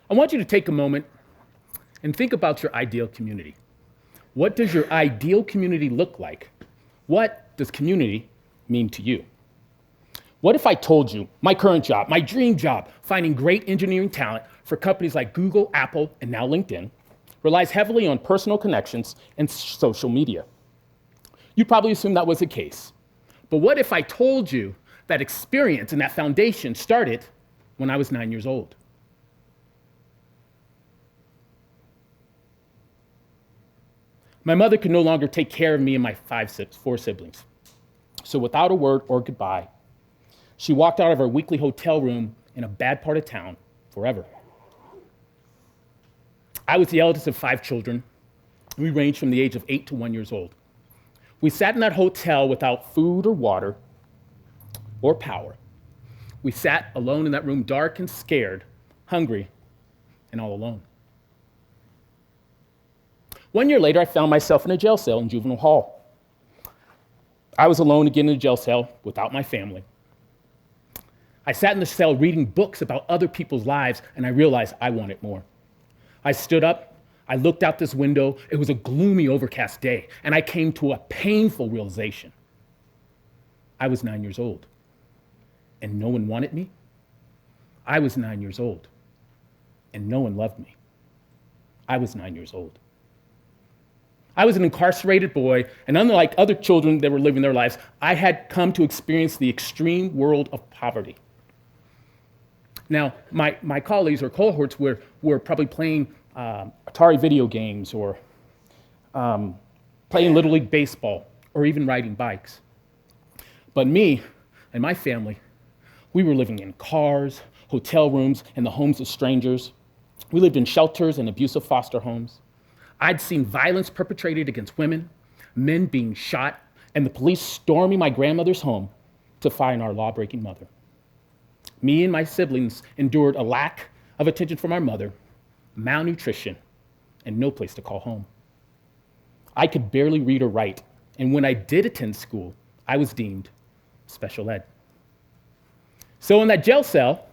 I want you to take a moment and think about your ideal community. What does your ideal community look like? What does community mean to you? What if I told you my current job, my dream job, finding great engineering talent for companies like Google, Apple, and now LinkedIn, relies heavily on personal connections and social media? You'd probably assume that was the case. But what if I told you that experience and that foundation started when I was 9 years old? My mother could no longer take care of me and my four siblings. So without a word or goodbye, she walked out of our weekly hotel room in a bad part of town forever. I was the eldest of 5 children. We ranged from the age of 8 to 1 year old. We sat in that hotel without food or water or power. We sat alone in that room, dark and scared, hungry, and all alone. 1 year later, I found myself in a jail cell in juvenile hall. I was alone again in a jail cell without my family. I sat in the cell reading books about other people's lives, and I realized I wanted more. I stood up, I looked out this window. It was a gloomy, overcast day, and I came to a painful realization. I was 9 years old, and no one wanted me. I was 9 years old, and no one loved me. I was 9 years old. I was an incarcerated boy, and unlike other children that were living their lives, I had come to experience the extreme world of poverty. Now, my colleagues or cohorts were probably playing Atari video games or playing Little League baseball or even riding bikes. But me and my family, we were living in cars, hotel rooms, and the homes of strangers. We lived in shelters and abusive foster homes. I'd seen violence perpetrated against women, men being shot, and the police storming my grandmother's home to find our law-breaking mother. Me and my siblings endured a lack of attention from our mother, malnutrition, and no place to call home. I could barely read or write, and when I did attend school, I was deemed special ed. So in that jail cell,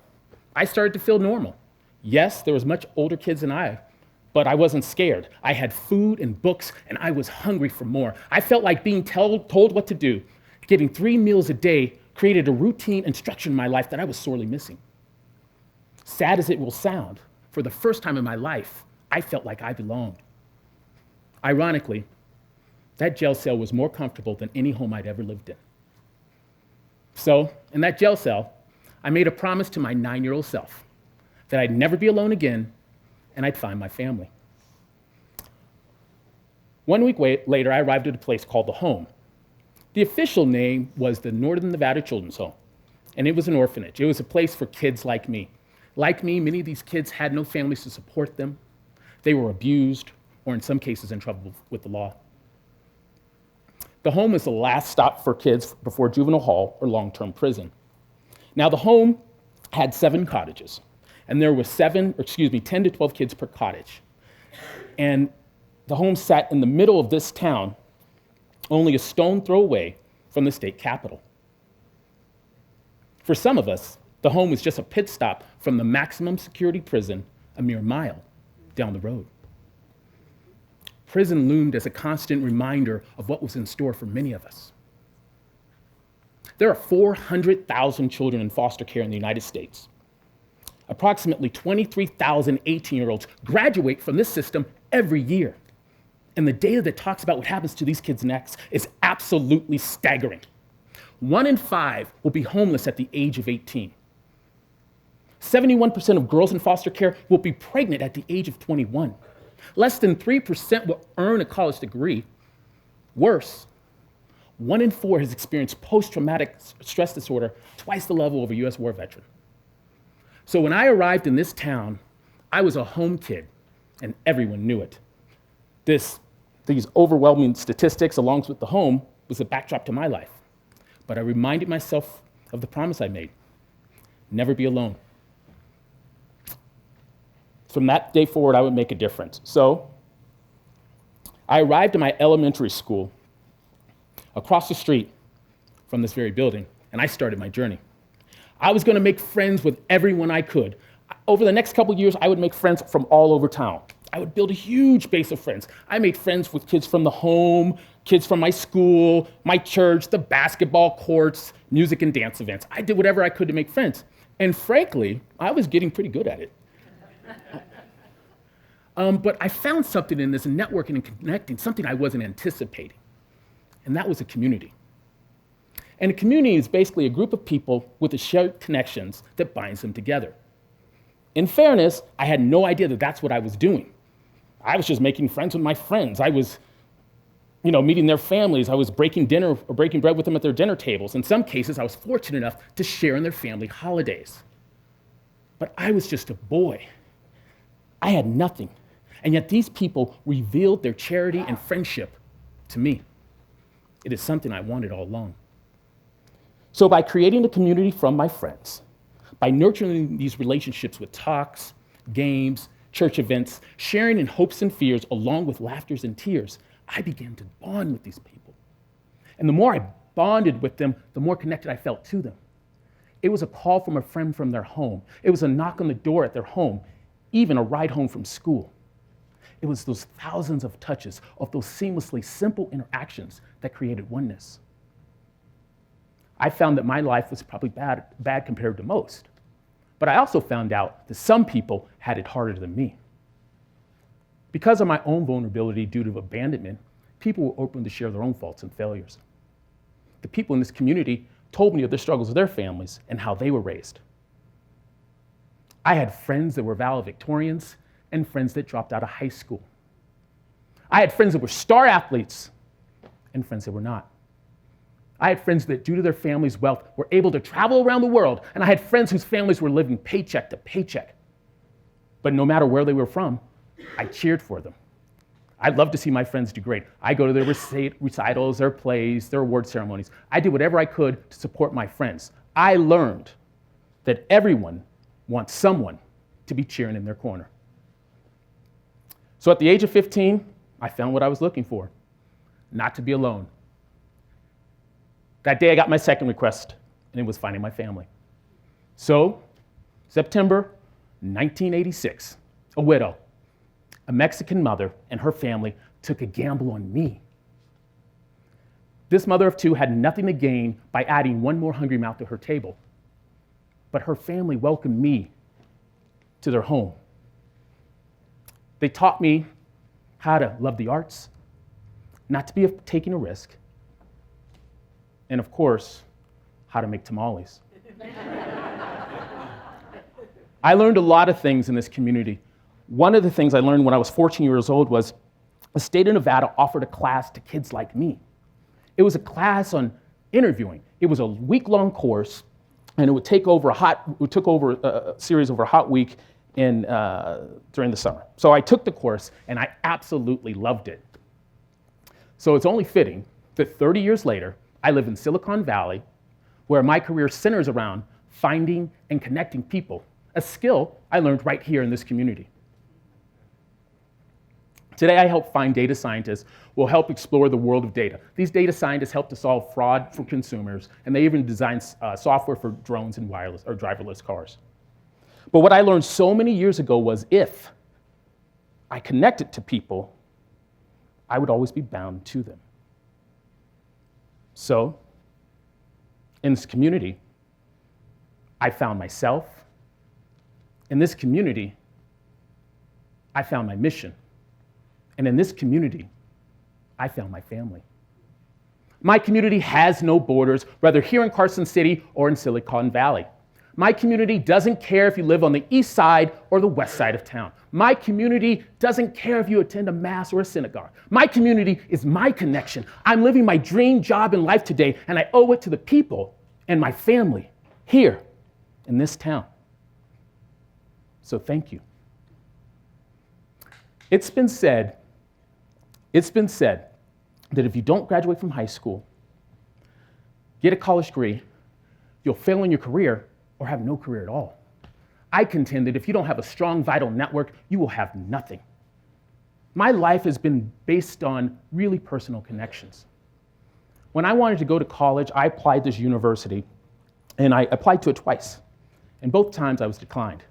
I started to feel normal. Yes, there was much older kids than I, but I wasn't scared. I had food and books, and I was hungry for more. I felt like being told what to do. Getting 3 meals a day created a routine and structure in my life that I was sorely missing. Sad as it will sound, for the first time in my life, I felt like I belonged. Ironically, that jail cell was more comfortable than any home I'd ever lived in. So, in that jail cell, I made a promise to my 9-year-old self that I'd never be alone again and I'd find my family. 1 week later, I arrived at a place called The Home. The official name was the Northern Nevada Children's Home, and it was an orphanage. It was a place for kids like me. Like me, many of these kids had no families to support them. They were abused, or in some cases in trouble with the law. The Home was the last stop for kids before juvenile hall or long-term prison. Now, the Home had 7 cottages, and there were 10 to 12 kids per cottage. And the Home sat in the middle of this town, only a stone throw away from the state capitol. For some of us, the Home was just a pit stop from the maximum security prison a mere mile down the road. Prison loomed as a constant reminder of what was in store for many of us. There are 400,000 children in foster care in the United States. Approximately 23,000 18-year-olds graduate from this system every year. And the data that talks about what happens to these kids next is absolutely staggering. 1 in 5 will be homeless at the age of 18. 71% of girls in foster care will be pregnant at the age of 21. Less than 3% will earn a college degree. Worse, 1 in 4 has experienced post-traumatic stress disorder, twice the level of a US war veteran. So when I arrived in this town, I was a home kid, and everyone knew it. These overwhelming statistics, along with the Home, was a backdrop to my life. But I reminded myself of the promise I made: never be alone. From that day forward, I would make a difference. So I arrived at my elementary school across the street from this very building, and I started my journey. I was going to make friends with everyone I could. Over the next couple of years, I would make friends from all over town. I would build a huge base of friends. I made friends with kids from the home, kids from my school, my church, the basketball courts, music and dance events. I did whatever I could to make friends. And frankly, I was getting pretty good at it. But I found something in this networking and connecting, something I wasn't anticipating. And that was a community. And a community is basically a group of people with the shared connections that binds them together. In fairness, I had no idea that that's what I was doing. I was just making friends with my friends. I was, meeting their families. I was breaking bread with them at their dinner tables. In some cases, I was fortunate enough to share in their family holidays. But I was just a boy. I had nothing. And yet these people revealed their charity and friendship to me. It is something I wanted all along. So by creating a community from my friends, by nurturing these relationships with talks, games, church events, sharing in hopes and fears, along with laughters and tears, I began to bond with these people. And the more I bonded with them, the more connected I felt to them. It was a call from a friend from their home. It was a knock on the door at their home, even a ride home from school. It was those thousands of touches of those seamlessly simple interactions that created oneness. I found that my life was probably bad compared to most. But I also found out that some people had it harder than me. Because of my own vulnerability due to abandonment, people were open to share their own faults and failures. The people in this community told me of their struggles with their families and how they were raised. I had friends that were valedictorians and friends that dropped out of high school. I had friends that were star athletes and friends that were not. I had friends that, due to their family's wealth, were able to travel around the world, and I had friends whose families were living paycheck to paycheck. But no matter where they were from, I cheered for them. I'd love to see my friends do great. I go to their recitals, their plays, their award ceremonies. I did whatever I could to support my friends. I learned that everyone wants someone to be cheering in their corner. So at the age of 15, I found what I was looking for, not to be alone. That day I got my second request, and it was finding my family. So, September 1986, a widow, a Mexican mother and her family took a gamble on me. This mother of two had nothing to gain by adding one more hungry mouth to her table, but her family welcomed me to their home. They taught me how to love the arts, not to be taking a risk, and of course, how to make tamales. I learned a lot of things in this community. One of the things I learned when I was 14 years old was the state of Nevada offered a class to kids like me. It was a class on interviewing. It was a week-long course, and it took over a series over a hot week during the summer. So I took the course, and I absolutely loved it. So it's only fitting that 30 years later, I live in Silicon Valley, where my career centers around finding and connecting people, a skill I learned right here in this community. Today, I help find data scientists who will help explore the world of data. These data scientists help to solve fraud for consumers, and they even design software for drones and wireless or driverless cars. But what I learned so many years ago was if I connected to people, I would always be bound to them. So, in this community, I found myself. In this community, I found my mission. And in this community, I found my family. My community has no borders, whether here in Carson City or in Silicon Valley. My community doesn't care if you live on the east side or the west side of town. My community doesn't care if you attend a mass or a synagogue. My community is my connection. I'm living my dream job in life today, and I owe it to the people and my family here in this town. So thank you. It's been said that if you don't graduate from high school, get a college degree, you'll fail in your career or have no career at all. I contend that if you don't have a strong, vital network, you will have nothing. My life has been based on really personal connections. When I wanted to go to college, I applied to this university, and I applied to it twice. And both times I was declined.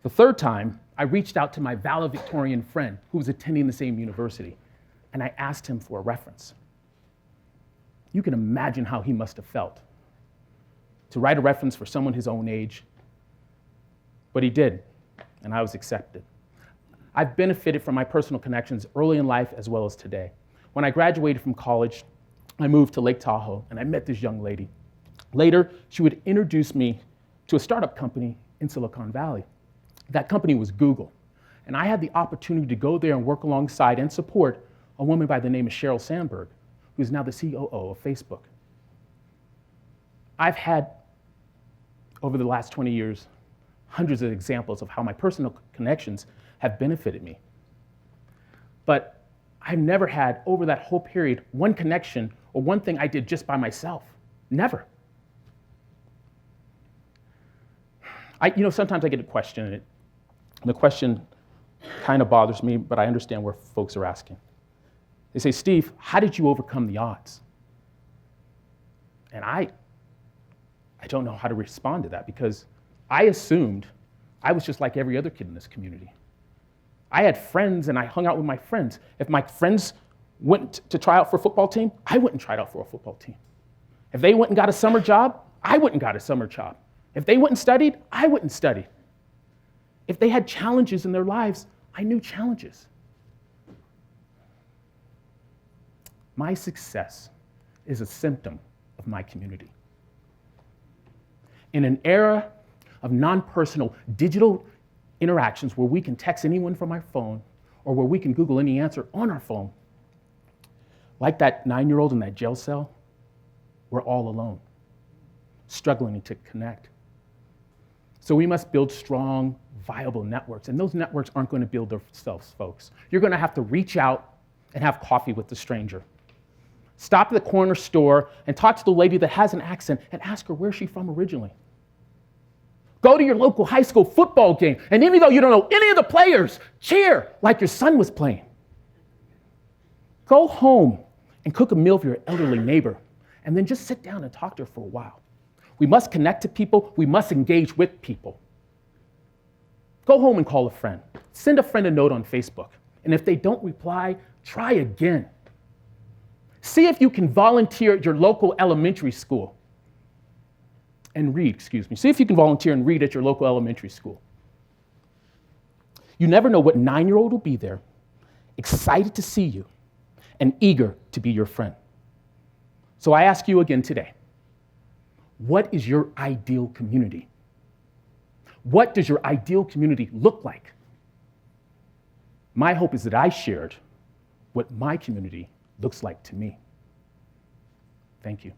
The third time, I reached out to my valedictorian friend who was attending the same university, and I asked him for a reference. You can imagine how he must have felt to write a reference for someone his own age, but he did, and I was accepted. I've benefited from my personal connections early in life as well as today. When I graduated from college, I moved to Lake Tahoe, and I met this young lady. Later, she would introduce me to a startup company in Silicon Valley. That company was Google, and I had the opportunity to go there and work alongside and support a woman by the name of Sheryl Sandberg, who's now the COO of Facebook. I've had, over the last 20 years, hundreds of examples of how my personal connections have benefited me. But I've never had, over that whole period, one connection or one thing I did just by myself. Never. Sometimes I get a question, and the question kind of bothers me, but I understand where folks are asking. They say, Steve, how did you overcome the odds? And I don't know how to respond to that, because I assumed I was just like every other kid in this community. I had friends and I hung out with my friends. If my friends went to try out for a football team, I went and tried out for a football team. If they went and got a summer job, I went and got a summer job. If they went and studied, I went and studied. If they had challenges in their lives, I knew challenges. My success is a symptom of my community. In an era of non-personal digital interactions where we can text anyone from our phone or where we can Google any answer on our phone, like that 9-year-old in that jail cell, we're all alone, struggling to connect. So we must build strong, viable networks, and those networks aren't going to build themselves, folks. You're going to have to reach out and have coffee with the stranger. Stop at the corner store and talk to the lady that has an accent and ask her where she's from originally. Go to your local high school football game, and even though you don't know any of the players, cheer like your son was playing. Go home and cook a meal for your elderly neighbor, and then just sit down and talk to her for a while. We must connect to people. We must engage with people. Go home and call a friend. Send a friend a note on Facebook, and if they don't reply, try again. See if you can volunteer at your local elementary school and read, See if you can volunteer and read at your local elementary school. You never know what 9-year-old will be there, excited to see you and eager to be your friend. So I ask you again today, what is your ideal community? What does your ideal community look like? My hope is that I shared what my community looks like to me. Thank you.